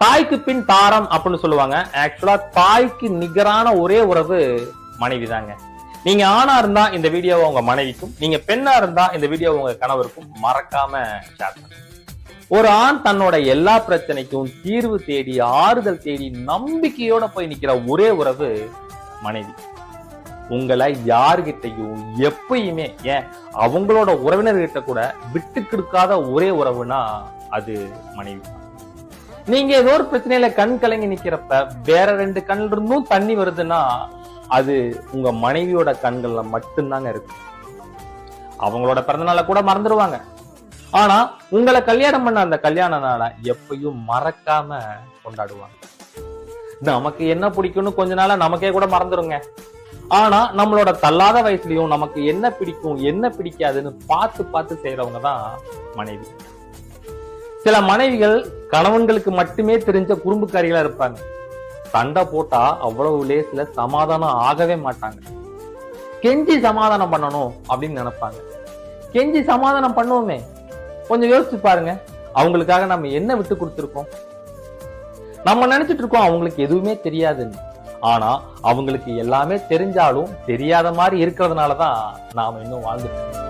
தாய்க்கு பின் தாரம் அப்படின்னு சொல்லுவாங்க. ஆக்சுவலா தாய்க்கு நிகரான ஒரே உறவு மனைவி தாங்க. நீங்க ஆணா இருந்தா இந்த வீடியோவை உங்க மனைவிக்கும், நீங்க பெண்ணா இருந்தா இந்த வீடியோவை உங்க கணவருக்கும் மறக்காம ஷேர் பண்ணுங்க. ஒரு ஆண் தன்னோட எல்லா பிரச்சனைக்கும் தீர்வு தேடி, ஆறுதல் தேடி, நம்பிக்கையோட போய் நிக்கிற ஒரே உறவு மனைவி. உங்களை யார்கிட்டையும் எப்பயுமே, ஏன் அவங்களோட உறவினர்கிட்ட கூட விட்டு கொடுக்காத ஒரே உறவுனா அது மனைவி. நீங்க ஏதோ ஒரு பிரச்சனையில கண் கலங்கி நிக்கிறப்ப வேற 2 கண்ல இருந்தும் தண்ணி வருதுன்னா அது உங்க மனைவியோட கண்கள்ல மட்டும்தாங்க இருக்கு. அவங்களோட பிறந்தநாளை கூட மறந்துடுவாங்க. ஆனா உங்களை கல்யாணம் பண்ண அந்த கல்யாண நாளை எப்பயும் மறக்காம கொண்டாடுவாங்க. நமக்கு என்ன பிடிக்கும்னு கொஞ்ச நாளா நமக்கே கூட மறந்துடுங்க. ஆனா நம்மளோட தள்ளாத வயசுலயும் நமக்கு என்ன பிடிக்கும் என்ன பிடிக்காதுன்னு பார்த்து பார்த்து செய்யறவங்க தான் மனைவி. சில மனைவிகள் கணவன்களுக்கு மட்டுமே தெரிஞ்ச குறும்புக்காரிகளா இருப்பாங்க. சண்டை போட்டா அவ்வளவு லேசில சமாதானம் ஆகவே மாட்டாங்க. கெஞ்சி சமாதானம் பண்ணணும் அப்படின்னு நினைப்பாங்க. கெஞ்சி சமாதானம் பண்ணுவோமே, கொஞ்சம் யோசிச்சு பாருங்க. அவங்களுக்காக நம்ம என்ன விட்டு கொடுத்துருக்கோம்? நம்ம நினைச்சிட்டு இருக்கோம் அவங்களுக்கு எதுவுமே தெரியாதுன்னு. ஆனா அவங்களுக்கு எல்லாமே தெரிஞ்சாலும் தெரியாத மாதிரி இருக்கிறதுனாலதான் நாம இன்னும் வாழ்ந்துட்டு இருக்கோம்.